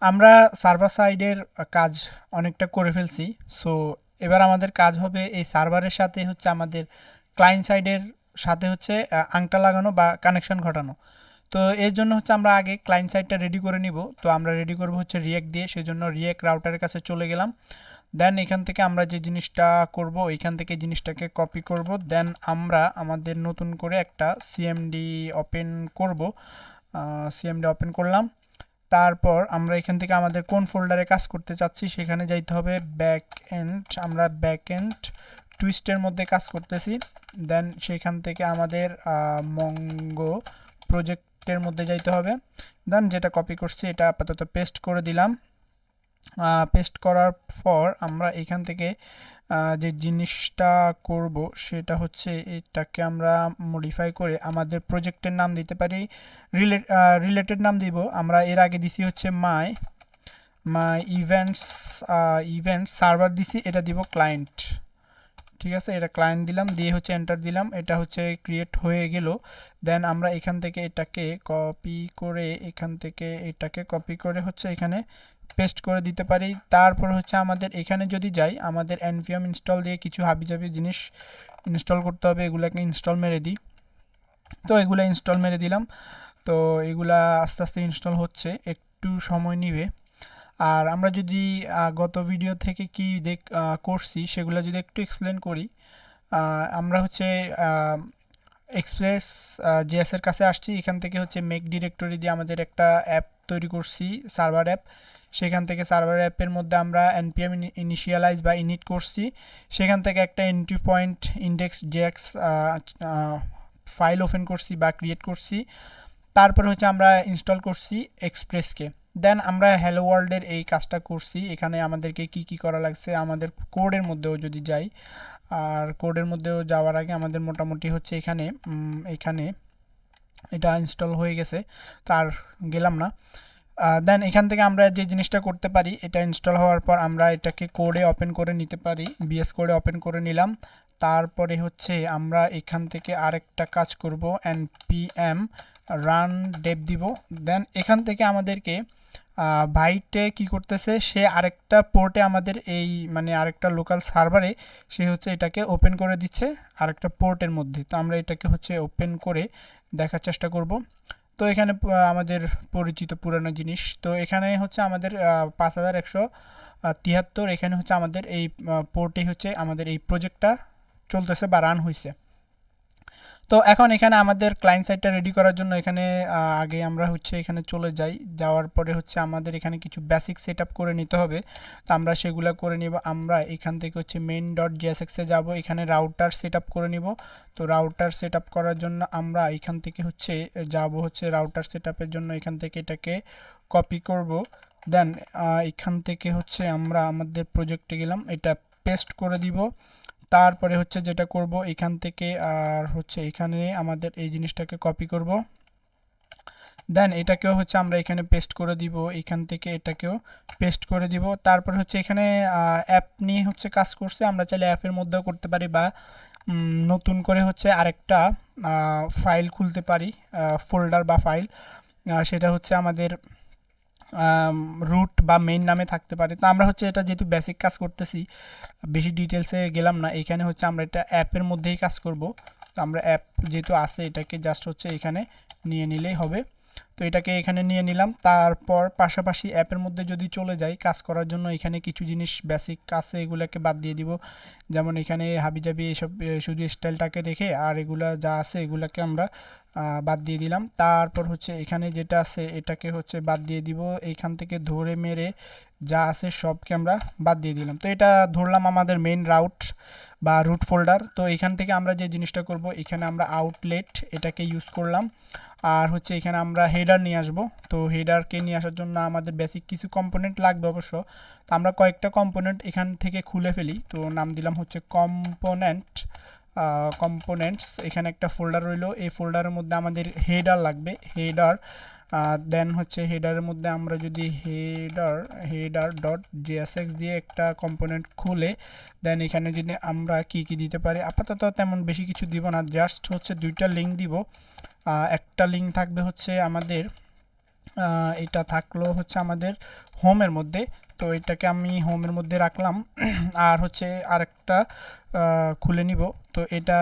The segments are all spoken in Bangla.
আমরা সার্ভার সাইডের কাজ অনেকটা করে ফেলছি। সো এবার আমাদের কাজ হবে এই সার্ভারের সাথে হচ্ছে আমাদের ক্লায়েন্ট সাইডের সাথে হচ্ছে আংটা লাগানো বা কানেকশন ঘটানো। তো এর জন্য হচ্ছে আমরা আগে ক্লায়েন্ট সাইডটা রেডি করে নিব। তো আমরা রেডি করব হচ্ছে রিয়েক্ট দিয়ে, সেজন্য রিয়েক্ট রাউটারের কাছে চলে গেলাম। দেন এখান থেকে আমরা যে জিনিসটা করব, এইখান থেকে জিনিসটাকে কপি করব। দেন আমরা আমাদের নতুন করে একটা সিএমডি ওপেন করব। সিএমডি ওপেন করলাম। তারপর আমরা এখান থেকে আমাদের কোন ফোল্ডারে কাজ করতে চাচ্ছি সেখানে যাইতে হবে। ব্যাক এন্ড, আমরা ব্যাক এন্ড টুইস্টের মধ্যে কাজ করতেছি। দেন সেখান থেকে আমাদের মঙ্গো প্রজেক্টের মধ্যে যাইতে হবে। দেন যেটা কপি করছি এটা আপাতত পেস্ট করে দিলাম। পেস্ট করার পর আমরা এখান থেকে যে জিনিসটা করব সেটা হচ্ছে এটাকে আমরা মডিফাই করে আমাদের প্রজেক্টের নাম দিতে পারি। রিলেটেড নাম দিব। আমরা এর আগে দিছি হচ্ছে মাই মাই ইভেন্টস ইভেন্ট সার্ভার দিছি, এটা দিব ক্লায়েন্ট। ঠিক আছে, এটা ক্লায়েন্ট দিলাম, দিয়ে হচ্ছে এন্টার দিলাম। এটা হচ্ছে ক্রিয়েট হয়ে গেল। দেন আমরা এখান থেকে এটাকে কপি করে এখান থেকে এটাকে কপি করে হচ্ছে এখানে পেস্ট করে দিতে পারি। তারপর হচ্ছে আমাদের এখানে যদি যাই, আমাদের npm ইনস্টল দিয়ে কিছু হাবিজাবি জিনিস ইনস্টল করতে হবে। এগুলাকে ইনস্টল মেরে দিই। তো এগুলা ইনস্টল মেরে দিলাম। তো এগুলা আস্তে আস্তে ইনস্টল হচ্ছে, একটু সময় নিবে। আর আমরা যদি গত ভিডিও থেকে কি করছি সেগুলো যদি একটু এক্সপ্লেন করি। আমরা হচ্ছে এক্সপ্রেস জেএস এর কাছে আসছি। এখান থেকে হচ্ছে মেক ডিরেক্টরি দিয়ে আমাদের একটা অ্যাপ তৈরি করছি, সার্ভার অ্যাপ। সেখান থেকে সার্ভার অ্যাপের মধ্যে আমরা npm ইনিশিয়ালাইজ বা ইনিট করছি। সেখান থেকে একটা entry point index JX file open করছি বা ক্রিয়েট করছি। তারপর হচ্ছে আমরা ইনস্টল করছি এক্সপ্রেসকে। দেন আমরা হ্যালো ওয়ার্ল্ডের এই কাজটা করছি। এখানে আমাদেরকে কি কি করা লাগছে আমাদের কোডের মধ্যেও যদি যাই, আর কোডের মধ্যেও যাওয়ার আগে আমাদের মোটামুটি হচ্ছে এখানে এখানে এটা ইনস্টল হয়ে গেছে, তার গেলাম না। দেন এখান থেকে আমরা যে জিনিসটা করতে পারি, এটা ইনস্টল হওয়ার পর আমরা এটাকে কোডে ওপেন করে নিতে পারি। বিএস কোডে ওপেন করে নিলাম। তারপরে হচ্ছে আমরা এখান থেকে আরেকটা কাজ করব, npm রান ডেভ দিব। দেন এখান থেকে আমাদেরকে ভাইটে কি করতেছে, সে আরেকটা পোর্টে আমাদের এই মানে আরেকটা লোকাল সার্ভারে সে হচ্ছে এটাকে ওপেন করে দিচ্ছে আরেকটা পোর্টের মধ্যে। তো আমরা এটাকে হচ্ছে ওপেন করে দেখার চেষ্টা করব। তো এখানে আমাদের পরিচিত পুরানো জিনিস। তো এখানে হচ্ছে আমাদের 5173, এখানে হচ্ছে আমাদের এই পোর্টে হচ্ছে আমাদের এই প্রজেক্টটা চলতেছে বা রান হয়েছে। তো এখন এখানে আমাদের ক্লায়েন্ট সাইটটা রেডি করার জন্য এখানে আগে আমরা হচ্ছে এখানে চলে যাই। যাওয়ার পরে হচ্ছে আমাদের এখানে কিছু বেসিক সেট আপ করে নিতে হবে। তো আমরা সেগুলো করে নিব। আমরা এখান থেকে হচ্ছে মেইন ডট জেএসএক্সে যাবো, এখানে রাউটার সেট আপ করে নিব। তো রাউটার সেট আপ করার জন্য আমরা এখান থেকে হচ্ছে যাব হচ্ছে রাউটার সেট আপের জন্য এখান থেকে এটাকে কপি করব। দেন এখান থেকে হচ্ছে আমরা আমাদের প্রজেক্টে গেলাম, এটা পেস্ট করে দিব। তারপরে হচ্ছে যেটা করব এখান থেকে আর হচ্ছে এখানে আমাদের এই জিনিসটাকে কপি করব। দেন এটাকেও হচ্ছে আমরা এখানে পেস্ট করে দিব, এখান থেকে এটাকেও পেস্ট করে দিব। তারপর হচ্ছে এখানে অ্যাপ নিয়ে হচ্ছে কাজ করছে, আমরা চাইলে অ্যাপের মধ্যেও করতে পারি বা নতুন করে হচ্ছে আরেকটা ফাইল খুলতে পারি, ফোল্ডার বা ফাইল। সেটা হচ্ছে আমাদের রুট বা মেইন নামে থাকতে পারে। তো আমরা হচ্ছে এটা যেহেতু বেসিক কাজ করতেছি, বেশি ডিটেলসে গেলাম না। এখানে হচ্ছে আমরা এটা অ্যাপের মধ্যেই কাজ করব। তো আমরা অ্যাপ যেহেতু আছে এটাকে জাস্ট হচ্ছে এখানে নিয়ে নিলেই হবে। তো এটাকে এখানে নিয়ে নিলাম। তারপর পাশাপাশি অ্যাপের মধ্যে যদি চলে যাই কাজ করার জন্য, এখানে কিছু জিনিস বেসিক আছে এগুলোকে বাদ দিয়ে দিব। যেমন এখানে হাবিজাবি এসব শুধু স্টাইলটাকে রেখে আর এগুলা যা আছে এগুলাকে আমরা বাদ দিয়ে দিলাম। তারপর হচ্ছে এখানে যেটা আছে এটাকে হচ্ছে বাদ দিয়ে দিব। এইখান থেকে ধরে মেরে যা আছে সবকে আমরা বাদ দিয়ে দিলাম। তো এটা ধরলাম আমাদের মেইন রাউট বা রুট ফোল্ডার। তো এখান থেকে আমরা যে জিনিসটা করব, এখানে আমরা আউটলেট এটাকে ইউজ করলাম। আর হচ্ছে এখানে আমরা হেডার নিয়ে আসবো। তো হেডারকে নিয়ে আসার জন্য আমাদের বেসিক কিছু কম্পোনেন্ট লাগবে অবশ্য। তো আমরা কয়েকটা কম্পোনেন্ট এখান থেকে খুলে ফেলি। তো নাম দিলাম হচ্ছে কম্পোনেন্টস। এখানে একটা ফোল্ডার রইলো, এই ফোল্ডারের মধ্যে আমাদের হেডার লাগবে, হেডার। দেন হচ্ছে হেডারের মধ্যে আমরা যদি হেডার ডট জেএসএক্স দিয়ে একটা কম্পোনেন্ট খুলে দেন এখানে যদি আমরা কি কি দিতে পারি, আপাতত তেমন বেশি কিছু দিব না, জাস্ট হচ্ছে দুইটা লিঙ্ক দিব। একটা লিঙ্ক থাকবে হচ্ছে আমাদের এটা থাকলো হচ্ছে আমাদের হোমের মধ্যে। তো এটাকে আমি হোমের মধ্যে রাখলাম। আর হচ্ছে আরেকটা খুলে নিব। তো এটা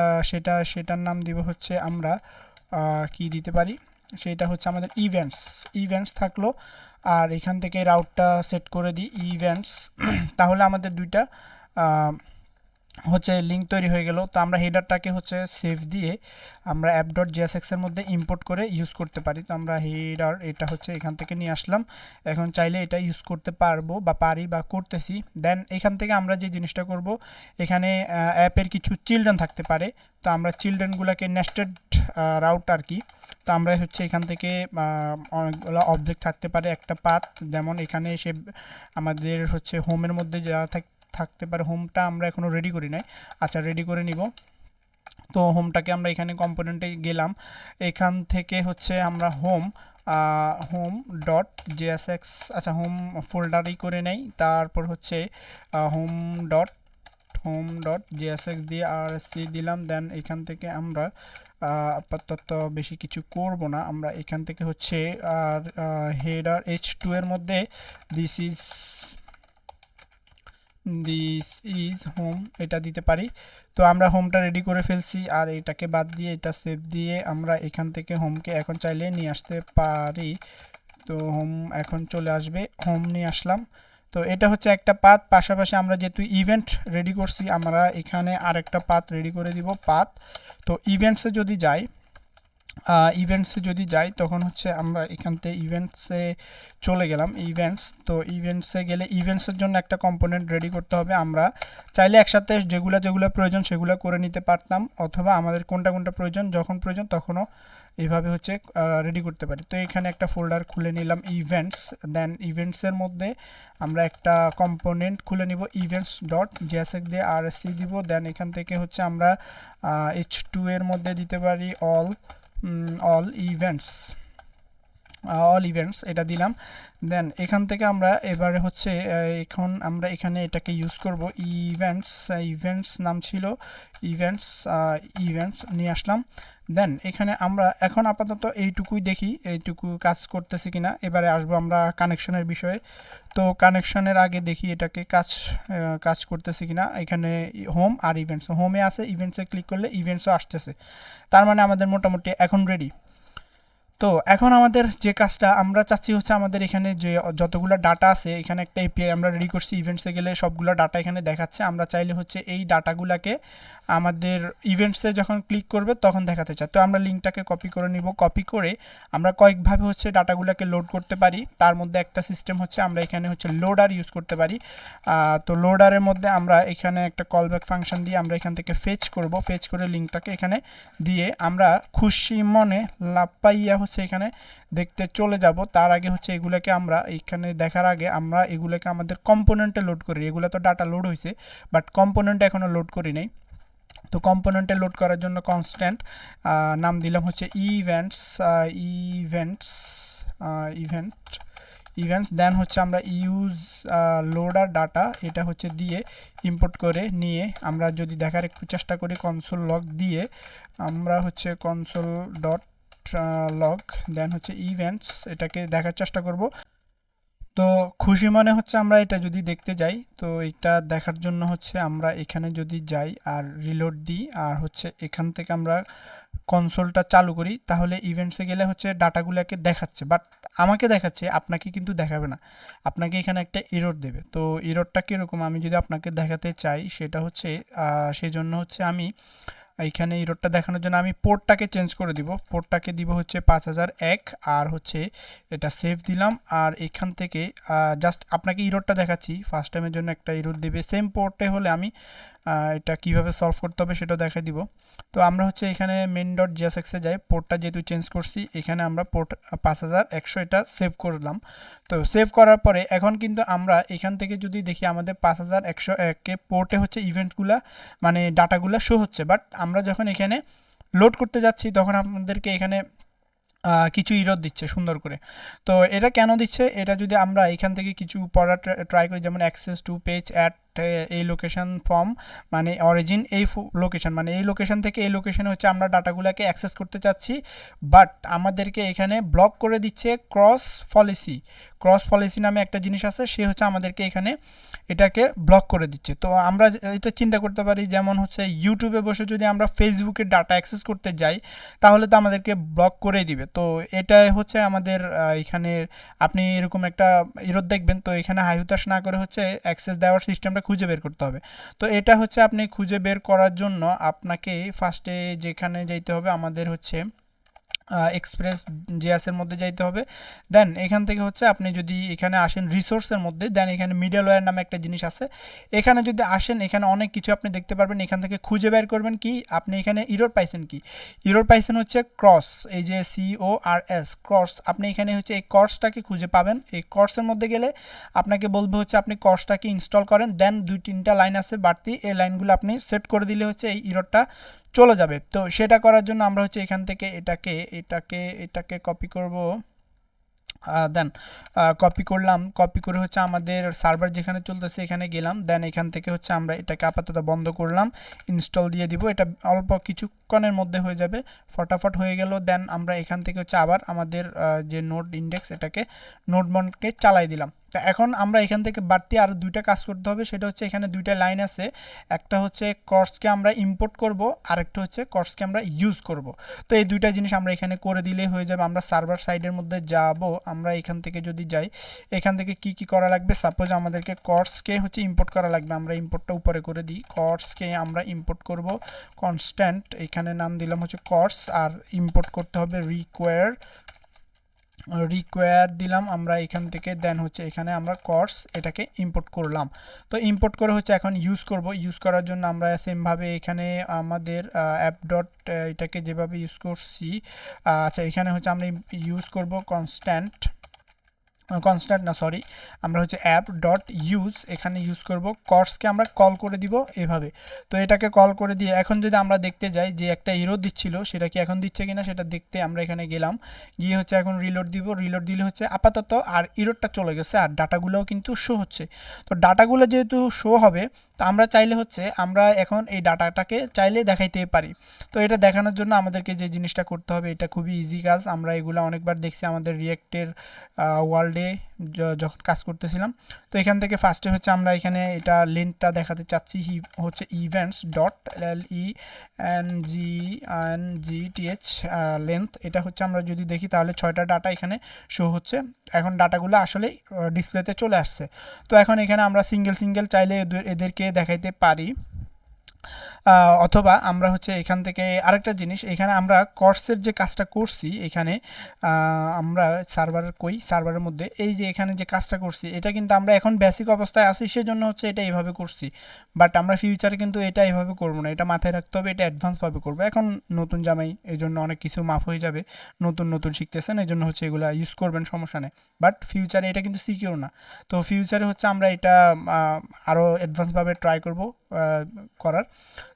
সেটার নাম দিব হচ্ছে আমরা কি দিতে পারি, সেটা হচ্ছে আমাদের ইভেন্টস। ইভেন্টস থাকলো। আর এখান থেকে রাউটটা সেট করে দিই ইভেন্টস। তাহলে আমাদের দুইটা হচ্ছে লিঙ্ক তৈরি হয়ে গেল। তো আমরা হেডারটাকে হচ্ছে সেভ দিয়ে আমরা অ্যাপ ডট জিএসএক্স এর মধ্যে ইম্পোর্ট করে ইউজ করতে পারি। তো আমরা হেডার এটা হচ্ছে এখান থেকে নিয়ে আসলাম। এখন চাইলে এটা ইউজ করতে পারবো বা পারি বা করতেছি। দেন এখান থেকে আমরা যে জিনিসটা করব, এখানে অ্যাপের কিছু চিলড্রেন থাকতে পারে। তো আমরা চিলড্রেনগুলোকে নেস্টেড রাউট আর কি। তো আমরা হচ্ছে এখান থেকে অনেকগুলো অবজেক্ট থাকতে পারে, একটা পাথ, যেমন এখানে এসে আমাদের হচ্ছে হোমের মধ্যে যা থাকতে পারে। হোমটা আমরা এখনও রেডি করি নাই, আচ্ছা রেডি করে নিব। তো হোমটাকে আমরা এখানে কম্পোনেন্টে গেলাম, এখান থেকে হচ্ছে আমরা হোম ডট জেএসএক্স, আচ্ছা হোম ফোল্ডারই করে নেই। তারপর হচ্ছে হোম ডট জেএসএক্স দিয়ে আরএসসি দিলাম। দেন এখান থেকে আমরা আপাতত বেশি কিছু করব না, আমরা এখান থেকে হচ্ছে আর হেডার H2 এর মধ্যে দিস ইজ হোম এটা দিতে পারি। তো আমরা হোমটা রেডি করে ফেলছি। আর এটাকে বাদ দিয়ে এটা সেভ দিয়ে আমরা এখান থেকে হোমকে এখন চাইলে নিয়ে আসতে পারি। তো হোম এখন চলে আসবে, হোম নিয়ে আসলাম। তো এটা হচ্ছে একটা পাথ। পাশাপাশি আমরা যেহেতু ইভেন্ট রেডি করছি, আমরা এখানে আরেকটা পাথ রেডি করে দিব, পাথ। তো ইভেন্টসে যদি যাই তখন হচ্ছে আমরা এখান থেকে ইভেন্টসে চলে গেলাম, ইভেন্টস। তো ইভেন্টসে গেলে ইভেন্টসের জন্য একটা কম্পোনেন্ট রেডি করতে হবে। আমরা চাইলে একসাথে যেগুলো প্রয়োজন সেগুলো করে নিতে পারতাম, অথবা আমাদের কোনটা প্রয়োজন যখন প্রয়োজন তখনও এইভাবে হচ্ছে রেডি করতে পারি। তো এখানে একটা ফোল্ডার খুলে নিলাম ইভেন্টস। দেন ইভেন্টসের মধ্যে আমরা একটা কম্পোনেন্ট খুলে নিব, ইভেন্টস ডট জেএসএক্স দিয়ে আরএসসি দিব। দেন এখান থেকে হচ্ছে আমরা H2 এর মধ্যে দিতে পারি অল ইভেন্টস এটা দিলাম। দেন এখান থেকে আমরা এবারে হচ্ছে এখন আমরা এখানে এটাকে ইউজ করব, ইভেন্টস নাম ছিল ইভেন্টস নিয়ে আসলাম। দেন এখানে আমরা এখন আপাতত এইটুকুই দেখি, এইটুকু কাজ করতেছি কিনা। এবারে আসবো আমরা কানেকশনের বিষয়ে। তো কানেকশনের আগে দেখি এটাকে কাজ করতেছি কিনা। এখানে হোম আর ইভেন্টস, হোমে আছে, ইভেন্টসে ক্লিক করলে ইভেন্টসও আসতেছে। তার মানে আমাদের মোটামুটি এখন রেডি। তো এখন আমাদের যে কাজটা আমরা চাচ্ছি হচ্ছে, আমাদের এখানে যে যতগুলো ডাটা আছে, এখানে একটা এপিআই আমরা রেডি করছি। ইভেন্টসে গেলে সবগুলো ডাটা এখানে দেখাচ্ছে। আমরা চাইলে হচ্ছে এই ডাটাগুলোকে আমাদের ইভেন্টসে যখন ক্লিক করবে তখন দেখাতে চাই। তো আমরা লিঙ্কটাকে কপি করে নিব। কপি করে আমরা কয়েকভাবে হচ্ছে ডাটাগুলোকে লোড করতে পারি। তার মধ্যে একটা সিস্টেম হচ্ছে আমরা এখানে হচ্ছে লোডার ইউজ করতে পারি। তো লোডারের মধ্যে আমরা এখানে একটা কলব্যাক ফাংশন দিয়ে আমরা এখান থেকে ফেচ করে লিঙ্কটাকে এখানে দিয়ে আমরা খুশি মনে লাপাইয়া হচ্ছে এখানে দেখতে চলে যাব। তার আগে হচ্ছে এগুলোকে আমরা এখানে দেখার আগে আমরা এগুলোকে আমাদের কম্পোনেন্টে লোড করি। এগুলো তো ডাটা লোড হয়েছে, বাট কম্পোনেন্টে এখনও লোড করি নাই। তো কম্পোনেন্টে লোড করার জন্য কনস্ট্যান্ট নাম দিলাম হচ্ছে ইভেন্টস। দেন হচ্ছে আমরা ইউজ লোডার ডাটা, এটা হচ্ছে দিয়ে ইম্পোর্ট করে নিয়ে আমরা যদি দেখার একটু চেষ্টা করি, কনসোল লগ দিয়ে আমরা হচ্ছে কনসোল ডট লগ, দেন হচ্ছে ইভেন্টস, এটাকে দেখার চেষ্টা করব। তো খুশি মনে হচ্ছে আমরা এটা যদি দেখতে যাই, তো এটা দেখার জন্য হচ্ছে আমরা এখানে যদি যাই আর রিলোড দিই আর হচ্ছে এখান থেকে আমরা কনসোলটা চালু করি, তাহলে ইভেন্টসে গেলে হচ্ছে ডাটাগুলোকে দেখাচ্ছে, বাট আমাকে দেখাচ্ছে, আপনাকে কিন্তু দেখাবে না। আপনাকে এখানে একটা এরর দেবে। তো এররটা কীরকম আমি যদি আপনাকে দেখাতে চাই, সেটা হচ্ছে সেই জন্য হচ্ছে আমি এইখানে ইরোডটা দেখানোর জন্য আমি পোর্টটাকে চেঞ্জ করে দিব। পোর্টটাকে দিব হচ্ছে 5001 আর হচ্ছে এটা সেভ দিলাম। আর এখান থেকে জাস্ট আপনাকে ইরোডটা দেখাচ্ছি, ফার্স্ট টাইমের জন্য একটা ইরোড দেবে। সেম পোর্টে হলে আমি এটা কিভাবে সলভ করতে হবে সেটাও দেখাই দিব। তো আমরা হচ্ছে এখানে মেন ডট জিএসএক্সে যাই, পোর্টটা যেহেতু চেঞ্জ করছি এখানে আমরা পোর্ট 5100 এটা সেভ করলাম। তো সেভ করার পরে এখন কিন্তু আমরা এখান থেকে যদি দেখি আমাদের 5101 পোর্টে হচ্ছে ইভেন্টগুলা মানে ডাটাগুলো শো হচ্ছে, বাট আমরা যখন এখানে লোড করতে যাচ্ছি তখন আমাদেরকে এখানে কিছু ইরর দিচ্ছে সুন্দর করে। তো এটা কেন দিচ্ছে, এটা যদি আমরা এখান থেকে কিছু পড়া ট্রাই করি, যেমন অ্যাক্সেস টু পেজ অ্যাট এই লোকেশন ফ্রম মানে অরিজিন এই লোকেশন, মানে এই লোকেশন থেকে এই লোকেশনে হচ্ছে আমরা ডাটাগুলোকে অ্যাক্সেস করতে চাচ্ছি, বাট আমাদেরকে এখানে ব্লক করে দিচ্ছে ক্রস পলিসি নামে একটা জিনিস আছে, সে হচ্ছে আমাদেরকে এখানে এটাকে ব্লক করে দিচ্ছে। তো আমরা এটা চিন্তা করতে পারি, যেমন হচ্ছে ইউটিউবে বসে যদি আমরা ফেসবুকের ডাটা অ্যাক্সেস করতে যাই তাহলে তো আমাদেরকে ব্লক করেই দিবে। তো এটাই হচ্ছে আমাদের এখানে আপনি এরকম একটা এরর দেখবেন, তো এখানে হাই হুতাশ না করে হচ্ছে অ্যাক্সেস দেওয়ার সিস্টেমটা খুঁজে বের করতে হবে। তো এটা হচ্ছে আপনি খুঁজে বের করার জন্য আপনাকে ফার্স্টে যেখানে যাইতে হবে আমাদের হচ্ছে এক্সপ্রেস জিএসের মধ্যে যাইতে হবে। দেন এখান থেকে হচ্ছে আপনি যদি এখানে আসেন রিসোর্সের মধ্যে, দেন এখানে মিডলওয়্যার নামে একটা জিনিস আছে, এখানে যদি আসেন এখানে অনেক কিছু আপনি দেখতে পারবেন। এখান থেকে খুঁজে বের করবেন কি আপনি এখানে ইরর পাইছেন কি, ইরর পাইছেন হচ্ছে ক্রস, এই যে CORS ক্রস, আপনি এখানে হচ্ছে এই কর্সটাকে খুঁজে পাবেন। এই কর্সের মধ্যে গেলে আপনাকে বলবে হচ্ছে আপনি কর্সটাকে ইনস্টল করেন, দেন 2-3টা লাইন আছে বাড়তি, এই লাইনগুলো আপনি সেট করে দিলে হচ্ছে এই ইররটা চলে যাবে। তো সেটা করার জন্য আমরা হচ্ছে এখান থেকে এটাকে কপি করব, দেন কপি করলাম, কপি করে হচ্ছে আমাদের সার্ভার যেখানে চলতেছে এখানে গেলাম, দেন এখান থেকে হচ্ছে আমরা এটাকে আপাতত বন্ধ করলাম, ইনস্টল দিয়ে দিব, এটা অল্প কিছুক্ষণের মধ্যে হয়ে যাবে, ফটাফট হয়ে গেল। দেন আমরা এখান থেকে হচ্ছে আবার আমাদের যে নোড ইন্ডেক্স এটাকে নোডমনকে চালাই দিলাম। তো এখন আমরা এখান থেকে বাড়তি আরও 2টা কাজ করতে হবে, সেটা হচ্ছে এখানে 2টা লাইন আছে, একটা হচ্ছে কর্সকে আমরা ইম্পোর্ট করব, আরেকটা হচ্ছে কর্সকে আমরা ইউজ করব। তো এই 2টা জিনিস আমরা এখানে করে দিলেই হয়ে যাবে। আমরা সার্ভার সাইডের মধ্যে যাব, আমরা এখান থেকে যদি যাই এখান থেকে কি করা লাগবে, সাপোজ আমাদেরকে কর্সকে হচ্ছে ইম্পোর্ট করা লাগবে, আমরা ইম্পোর্টটা উপরে করে দিই, কর্সকে আমরা ইম্পোর্ট করব কনস্ট্যান্ট, এখানে নাম দিলাম হচ্ছে কর্স, আর ইম্পোর্ট করতে হবে রিকোয়ার দিলাম আমরা এখান থেকে, দেন হচ্ছে এখানে আমরা কর্স এটাকে ইম্পোর্ট করলাম। তো ইম্পোর্ট করে হচ্ছে এখন ইউজ করার জন্য আমরা সেমভাবে এখানে আমাদের অ্যাপ ডট এটাকে যেভাবে ইউজ করছি, আচ্ছা এখানে হচ্ছে আমরা ইউজ করব আমরা হচ্ছে অ্যাপ ডট ইউজ, এখানে ইউজ করব কর্সকে আমরা কল করে দিব এভাবে। তো এটাকে কল করে দিয়ে এখন যদি আমরা দেখতে যাই যে একটা ইরর দিচ্ছিল সেটা কি এখন দিচ্ছে কিনা সেটা দেখতে আমরা এখানে গেলাম, গিয়ে হচ্ছে এখন রিলোড দিলে হচ্ছে আপাতত আর ইররটা চলে গেছে, আর ডাটাগুলোও কিন্তু শো হচ্ছে। তো ডাটাগুলো যেহেতু শো হবে, তো আমরা চাইলে হচ্ছে আমরা এখন এই ডাটাটাকে চাইলে দেখাইতে পারি। তো এটা দেখানোর জন্য আমাদেরকে যে জিনিসটা করতে হবে এটা খুবই ইজি কাজ, আমরা এগুলো অনেকবার দেখছি আমাদের রিয়েক্টের ওয়ার্ল্ডে যখন কাজ করতেছিলাম। তো এখান থেকে ফার্স্টে হচ্ছে আমরা এখানে এটা লেন্থটা দেখাতে চাচ্ছি হচ্ছে ইভেন্টস ডট LENGTH লেন্থ, এটা হচ্ছে আমরা যদি দেখি তাহলে 6টা ডাটা এখানে শো হচ্ছে। এখন ডাটাগুলো আসলে ডিসপ্লেতে চলে আসছে। তো এখন এখানে আমরা সিঙ্গেল চাইলে এদেরকে দেখাইতে পারি, অথবা আমরা হচ্ছে এখান থেকে আরেকটা জিনিস, এখানে আমরা কর্সের যে কাজটা করছি এখানে আমরা সার্ভারের মধ্যে এই যে এখানে যে কাজটা করছি এটা কিন্তু আমরা এখন বেসিক অবস্থায় আছি, সেজন্য হচ্ছে এটা এইভাবে করছি, বাট আমরা ফিউচারে কিন্তু এটা এইভাবে করবো না, এটা মাথায় রাখতে হবে, এটা অ্যাডভান্সভাবে করবো। এখন নতুন জামাই এই জন্য অনেক কিছু মাফ হয়ে যাবে, নতুন শিখতেছেন এই জন্য হচ্ছে এগুলো ইউজ করবেন, সমস্যা নেই, বাট ফিউচারে এটা কিন্তু সিকিউর না। তো ফিউচারে হচ্ছে আমরা এটা আরও অ্যাডভান্সভাবে ট্রাই করব করার।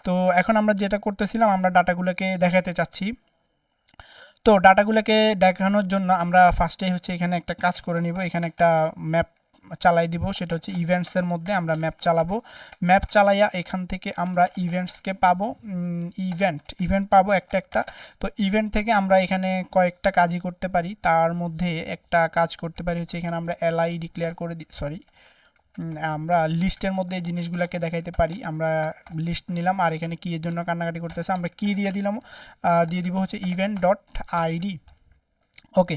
তো এখন আমরা যেটা করতেছিলাম আমরা ডাটাগুলোকে দেখাতে চাচ্ছি। তো ডাটাগুলোকে দেখানোর জন্য আমরা ফার্স্টেই হচ্ছে এখানে একটা কাজ করে নিব, এখানে একটা ম্যাপ চালাই দিব, সেটা হচ্ছে ইভেন্টসের মধ্যে আমরা ম্যাপ চালাইয়া এখান থেকে আমরা ইভেন্টসকে পাবো, ইভেন্ট পাবো একটা। তো ইভেন্ট থেকে আমরা এখানে কয়েকটা কাজই করতে পারি, তার মধ্যে একটা কাজ করতে পারি হচ্ছে এখানে আমরা এলআই ডিক্লেয়ার করে আমরা লিস্টের মধ্যে এই জিনিসগুলোকে দেখাইতে পারি। আমরা লিস্ট নিলাম, আর এখানে কি এর জন্য কান্নাকাটি করতেছে আমরা কি দিয়ে দিব হচ্ছে ইভেন্ট ডট আইডি। ওকে,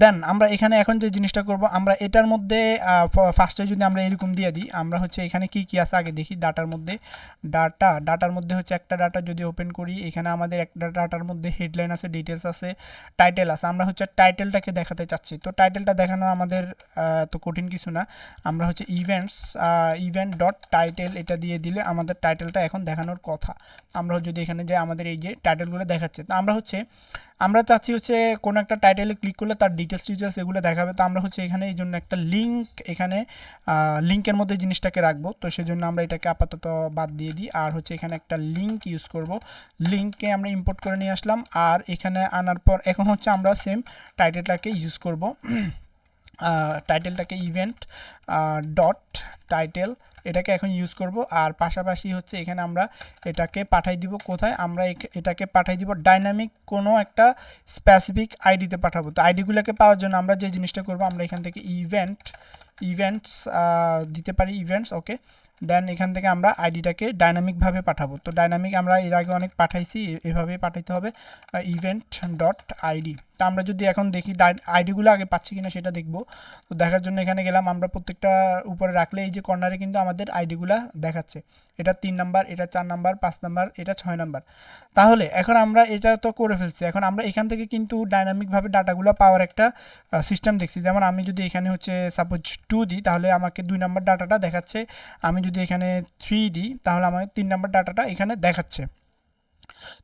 দেন আমরা এখানে এখন যে জিনিসটা করব আমরা এটার মধ্যে ফার্স্টে যদি আমরা এরকম দিয়ে দিই, আমরা হচ্ছে এখানে কি আছে আগে দেখি, ডাটার মধ্যে হচ্ছে একটা ডাটা যদি ওপেন করি, এখানে আমাদের একটা ডাটার মধ্যে হেডলাইন আছে, ডিটেলস আছে, টাইটেল আছে, আমরা হচ্ছে টাইটেলটাকে দেখাতে চাচ্ছি। তো টাইটেলটা দেখানো আমাদের তো কঠিন কিছু না, আমরা হচ্ছে ইভেন্ট ডট টাইটেল এটা দিয়ে দিলে আমাদের টাইটেলটা এখন দেখানোর কথা। আমরা যদি এখানে যে আমাদের এই যে টাইটেলগুলো দেখাচ্ছে, তো আমরা চাচ্ছি হচ্ছে কোনো একটা টাইটেলে ক্লিক করলে তার ডিটেলস এগুলো দেখাবে। তো আমরা হচ্ছে এখানে এই জন্য একটা এখানে লিঙ্কের মধ্যে জিনিসটাকে রাখবো, তো সেজন্য আমরা এটাকে আপাতত বাদ দিয়ে দিই, আর হচ্ছে এখানে একটা লিঙ্ক ইউজ করব, লিঙ্ককে আমরা ইম্পোর্ট করে নিয়ে আসলাম, আর এখানে আনার পর এখন হচ্ছে আমরা সেম টাইটেলটাকে ইউজ করব। টাইটেলটাকে ইভেন্ট ডট টাইটেল এটাকে এখন ইউজ করব। আর পাশাপাশি হচ্ছে এখানে আমরা এটাকে পাঠাই দিব কোথায়, আমরা এটাকে পাঠাই দিব ডাইনামিক কোনো একটা স্পেসিফিক আইডিতে পাঠাবো। তো আইডিগুলোকে পাওয়ার জন্য আমরা যে জিনিসটা করব, আমরা এখান থেকে ইভেন্টস দিতে পারি, ইভেন্টস, ওকে। দেন এখান থেকে আমরা আইডিটাকে ডাইনামিকভাবে পাঠাবো। তো ডাইনামিক আমরা এর আগে অনেক পাঠাইছি, এভাবে পাঠাইতে হবে, ইভেন্ট ডট আইডি। তা আমরা যদি এখন দেখি আইডিগুলো আগে পাচ্ছি কিনা সেটা দেখব। তো দেখার জন্য এখানে গেলাম, আমরা প্রত্যেকটা উপরে রাখলে এই যে কর্নারে কিন্তু আমাদের আইডিগুলো দেখাচ্ছে, এটা 3 নাম্বার, এটা 4 নাম্বার, 5 নাম্বার, এটা 6 নাম্বার। তাহলে এখন আমরা এটা তো করে ফেলছি, এখন আমরা এখান থেকে কিন্তু ডাইনামিকভাবে ডাটাগুলো পাওয়ার একটা সিস্টেম দেখছি। যেমন আমি যদি এখানে হচ্ছে সাপোজ 2 দিই, তাহলে আমাকে 2 নাম্বার ডাটাটা দেখাচ্ছে। আমি যদি এখানে 3 দিই, তাহলে আমাকে 3 নাম্বার ডাটাটা এখানে দেখাচ্ছে।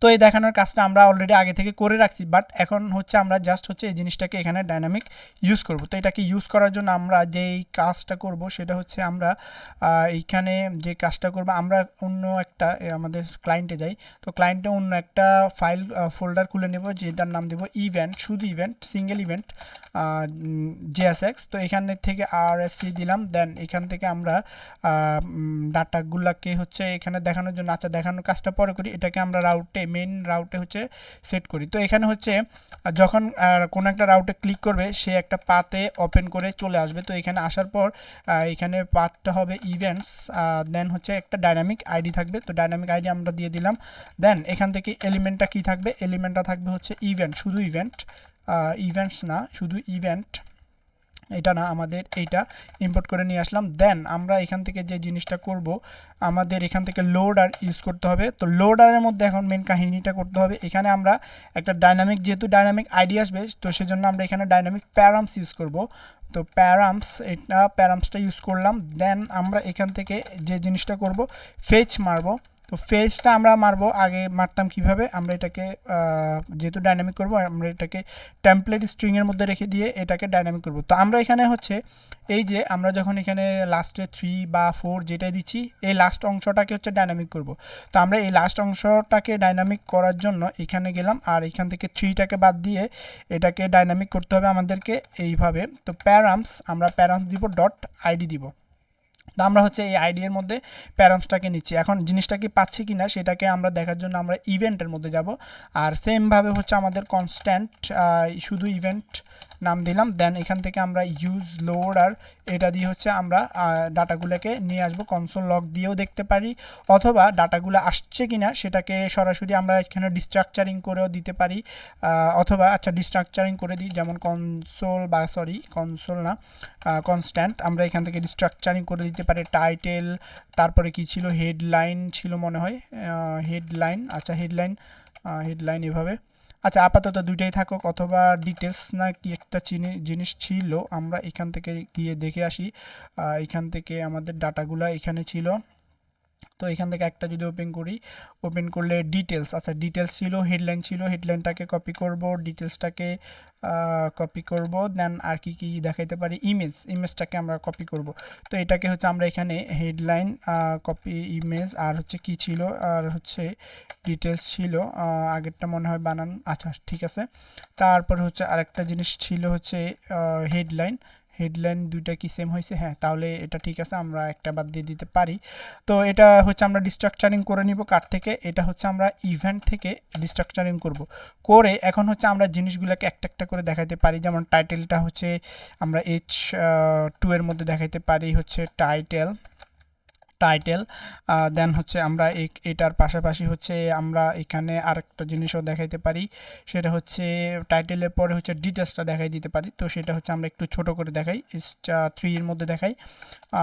তো এই দেখানোর কাজটা আমরা অলরেডি আগে থেকে করে রাখছি, বাট এখন হচ্ছে আমরা জাস্ট হচ্ছে এই জিনিসটাকে এখানে ডাইনামিক ইউজ করব। তো এটাকে ইউজ করার জন্য আমরা যেই কাজটা করব সেটা হচ্ছে আমরা এইখানে যে কাজটা করব, আমরা অন্য একটা আমাদের ক্লায়েন্টে যাই। তো ক্লায়েন্টে অন্য একটা ফাইল ফোল্ডার খুলে নেব, যেটার নাম দেব ইভেন্ট, শুধু ইভেন্ট, সিঙ্গেল ইভেন্ট JSX। তো এখান থেকে RSC দিলাম। দেন এখান থেকে আমরা ডাটাগুলোকে হচ্ছে এখানে দেখানোর জন্য, আচ্ছা দেখানোর কাজটা পরে করি, এটাকে আমরা মেইন রাউটে হচ্ছে সেট করি। তো এখানে হচ্ছে যখন কোনো একটা রাউটে ক্লিক করবে, সে একটা পাতে ওপেন করে চলে আসবে। তো এখানে আসার পর এখানে পাথটা হবে ইভেন্টস, দেন হচ্ছে একটা ডাইনামিক আইডি থাকবে। তো ডাইনামিক আইডি আমরা দিয়ে দিলাম। দেন এখান থেকে এলিমেন্টটা কি থাকবে, এলিমেন্টটা থাকবে হচ্ছে ইভেন্ট, শুধু ইভেন্ট, ইভেন্টস না, শুধু ইভেন্ট, এটা না, আমাদের এইটা ইম্পোর্ট করে নিয়ে আসলাম। দেন আমরা এখান থেকে যে জিনিসটা করব, আমাদের এখান থেকে লোডার ইউজ করতে হবে। তো লোডারের মধ্যে এখন মেন কাহিনীটা করতে হবে, এখানে আমরা একটা ডাইনামিক, যেহেতু ডাইনামিক আইডি আসবে, তো সেজন্য আমরা এখানে ডাইনামিক প্যারামস ইউজ করব। তো প্যারামসটা ইউজ করলাম। দেন আমরা এখান থেকে যে জিনিসটা করব, ফেচ মারবো। তো ফেজটা আমরা মারবো, আগে মারতাম কিভাবে, আমরা এটাকে যেহেতু ডাইনামিক করব, আমরা এটাকে টেমপ্লেট স্ট্রিংয়ের মধ্যে রেখে দিয়ে এটাকে ডাইনামিক করব। তো আমরা এখানে হচ্ছে এই যে আমরা যখন এখানে লাস্টে 3 বা 4 যেটাই দিচ্ছি, এই লাস্ট অংশটাকে হচ্ছে ডাইনামিক করব। তো আমরা এই লাস্ট অংশটাকে ডাইনামিক করার জন্য এখানে গেলাম, আর এখান থেকে 3টাকে বাদ দিয়ে এটাকে ডাইনামিক করতে হবে আমাদেরকে এইভাবে। তো আমরা প্যারামস দিব, ডট আইডি দিব। তো আমরা হচ্ছে এই আইডি এর মধ্যে প্যারামসটাকে নিচ্ছি। এখন জিনিসটা কি পাচ্ছি কিনা সেটাকে আমরা দেখার জন্য আমরা ইভেন্টের মধ্যে যাব, আর সেমভাবে হচ্ছে আমাদের কনস্ট্যান্ট শুধু ইভেন্ট নাম দিলাম। দেন এখান থেকে আমরা ইউজ লোডার, এটা দিয়ে হচ্ছে আমরা ডাটাগুলোকে নিয়ে আসবো। কনসোল লগ দিয়েও দেখতে পারি, অথবা ডাটাগুলো আসছে কিনা সেটাকে সরাসরি আমরা এখানে ডিস্ট্রাকচারিং করেও দিতে পারি, অথবা আচ্ছা ডিস্ট্রাকচারিং করে দিই, যেমন কনসোল না, কনস্ট্যান্ট, আমরা এখান থেকে ডিস্ট্রাকচারিং করে দিতে পারি। টাইটেল, তারপরে কি ছিল, হেডলাইন ছিল মনে হয়, হেডলাইন, আচ্ছা হেডলাইন এভাবে, আচ্ছা আপাতত দুইটাই থাকুক, অথবা ডিটেলস না কি একটা জিনিস ছিল, আমরা এখান থেকে গিয়ে দেখে আসি। এখান থেকে আমাদের ডাটাগুলো এখানে ছিল। তো এখান থেকে একটা যদি ওপেন করলে ডিটেলস, আচ্ছা ডিটেলস ছিল, হেডলাইন ছিল, হেডলাইনটাকে কপি করব, ডিটেলসটাকে কপি করব। দেন আর কি কি দেখাইতে পারি, ইমেজটাকে আমরা কপি করব। তো এটাকে হচ্ছে আমরা এখানে হেডলাইন, কপি ইমেজ, আর হচ্ছে কি ছিল, আর হচ্ছে ডিটেলস ছিল, আগেরটা মনে হয় বানান, আচ্ছা ঠিক আছে। তারপর হচ্ছে আরেকটা জিনিস ছিল হচ্ছে হেডলাইন দুইটা কি সেম হয়েছে, হ্যাঁ, তাহলে এটা ঠিক আছে, আমরা একটা বাদ দিয়ে দিতে পারি। তো এটা হচ্ছে আমরা ডিস্ট্রাকচারিং করে নিব কার থেকে, এটা হচ্ছে আমরা ইভেন্ট থেকে ডিস্ট্রাকচারিং করে এখন হচ্ছে আমরা জিনিসগুলোকে একটা একটা করে দেখাইতে পারি। যেমন টাইটেলটা হচ্ছে আমরা H2 এর মধ্যে দেখাইতে পারি হচ্ছে টাইটেল, দেন হচ্ছে আমরা এটার পাশাপাশি হচ্ছে আমরা এখানে আরেকটা জিনিসও দেখাইতে পারি, সেটা হচ্ছে টাইটেলের পরে হচ্ছে ডিটেলসটা দেখাই দিতে পারি। তো সেটা হচ্ছে আমরা একটু ছোট করে দেখাই, H3 এর মধ্যে দেখাই,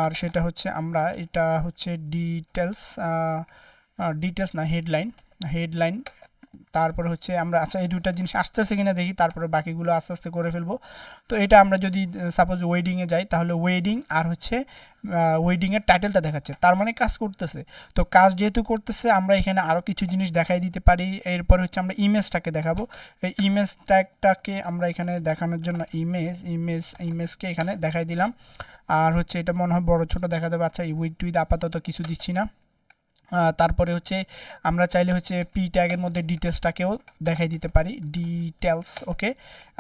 আর সেটা হচ্ছে আমরা এটা হচ্ছে ডিটেলস না, হেডলাইন। তারপরে হচ্ছে আমরা, আচ্ছা এই দুটো জিনিস আসতেছে কিনা দেখি, তারপরে বাকিগুলো আস্তে আস্তে করে ফেলবো। তো এটা আমরা যদি সাপোজ ওয়েডিংয়ে যাই, তাহলে ওয়েডিং আর হচ্ছে ওয়েডিংয়ের টাইটেলটা দেখাচ্ছে, তার মানে কাজ করতেছে। তো কাজ যেহেতু করতেছে, আমরা এখানে আরও কিছু জিনিস দেখাই দিতে পারি। এরপর হচ্ছে আমরা ইমেজটাকে দেখাবো, এই ইমেজ ট্যাগটাকে আমরা এখানে দেখানোর জন্য ইমেজকে এখানে দেখাই দিলাম। আর হচ্ছে এটা মনে হয় বড় ছোট দেখা যাবে, আচ্ছা উইথ আপাতত কিছু দিচ্ছি না, তারপরে হচ্ছে আমরা চাইলে হচ্ছে পি ট্যাগের মধ্যে ডিটেলসটাকেও দেখাই দিতে পারি, ডিটেলস। ওকে,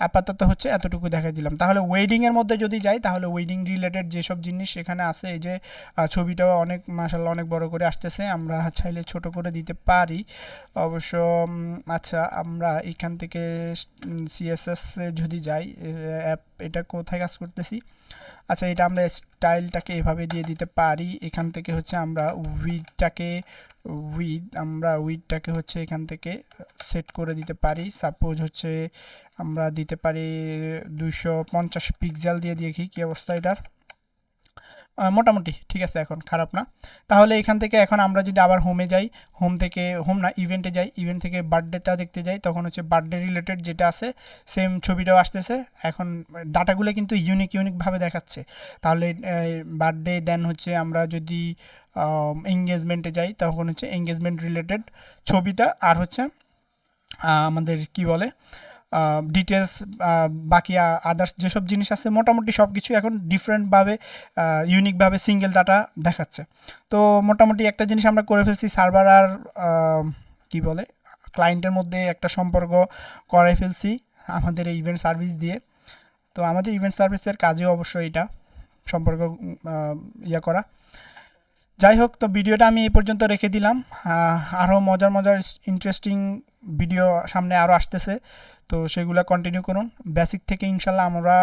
আপাতত হচ্ছে এতটুকু দেখাই দিলাম। তাহলে ওয়েডিংয়ের মধ্যে যদি যাই, তাহলে ওয়েডিং রিলেটেড যেসব জিনিস সেখানে আছে, এই যে ছবিটাও অনেক মাশাআল্লাহ অনেক বড় করে আসতেছে, আমরা চাইলে ছোট করে দিতে পারি অবশ্য। আচ্ছা, আমরা এখান থেকে সিএসএস যদি যাই, অ্যাপ এটা কোথায় কাজ করতেছি, আচ্ছা এটা আমরা স্টাইলটাকে এভাবে দিয়ে দিতে পারি। এখান থেকে হচ্ছে আমরা উইডটাকে হচ্ছে এখান থেকে সেট করে দিতে পারি। সাপোজ হচ্ছে আমরা দিতে পারি 250 পিক্সেল দিয়ে দেখি কী অবস্থা এটার। মোটামুটি ঠিক আছে, এখন খারাপ না। তাহলে এখান থেকে এখন আমরা যদি আবার হোমে যাই, হোম না ইভেন্টে যাই, ইভেন্ট থেকে বার্থডেটা দেখতে যাই, তখন হচ্ছে বার্থডে রিলেটেড যেটা আছে সেম ছবিটাও আসতেছে। এখন ডাটাগুলো কিন্তু ইউনিকভাবে দেখাচ্ছে। তাহলে বার্থডে দেন হচ্ছে আমরা যদি এঙ্গেজমেন্টে যাই, তখন হচ্ছে এঙ্গেজমেন্ট রিলেটেড ছবিটা, আর হচ্ছে আমাদের কি বলে ডিটেলস, বাকি আদার্স যেসব জিনিস আছে মোটামুটি সব কিছু এখন ডিফারেন্টভাবে ইউনিকভাবে সিঙ্গেল ডাটা দেখাচ্ছে। তো মোটামুটি একটা জিনিস আমরা করে ফেলছি, সার্ভার আর কি বলে ক্লায়েন্টের মধ্যে একটা সম্পর্ক করে ফেলছি আমাদের এই ইভেন্ট সার্ভিস দিয়ে। তো আমাদের ইভেন্ট সার্ভিসের কাজেও অবশ্যই এটা সম্পর্ক ইয়া করা। যাই হোক, তো ভিডিওটা আমি এই পর্যন্ত রেখে দিলাম। আরও মজার ইন্টারেস্টিং ভিডিও সামনে আরও আসতেছে, তো সেগুলো কন্টিনিউ করুন। বেসিক থেকে ইনশাল্লাহ আমরা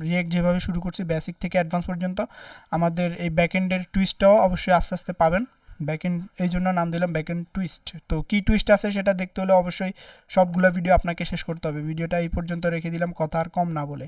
রিয়েক্ট যেভাবে শুরু করছি বেসিক থেকে অ্যাডভান্স পর্যন্ত, আমাদের এই ব্যাকএন্ডের টুইস্টটাও অবশ্যই আস্তে আস্তে পাবেন। ব্যাকএন্ড এই জন্য নাম দিলাম ব্যাকএন্ড টুইস্ট। তো কী টুইস্ট আছে সেটা দেখতে হলে অবশ্যই সবগুলো ভিডিও আপনাকে শেষ করতে হবে। ভিডিওটা এই পর্যন্ত রেখে দিলাম, কথা আর কম না বলে।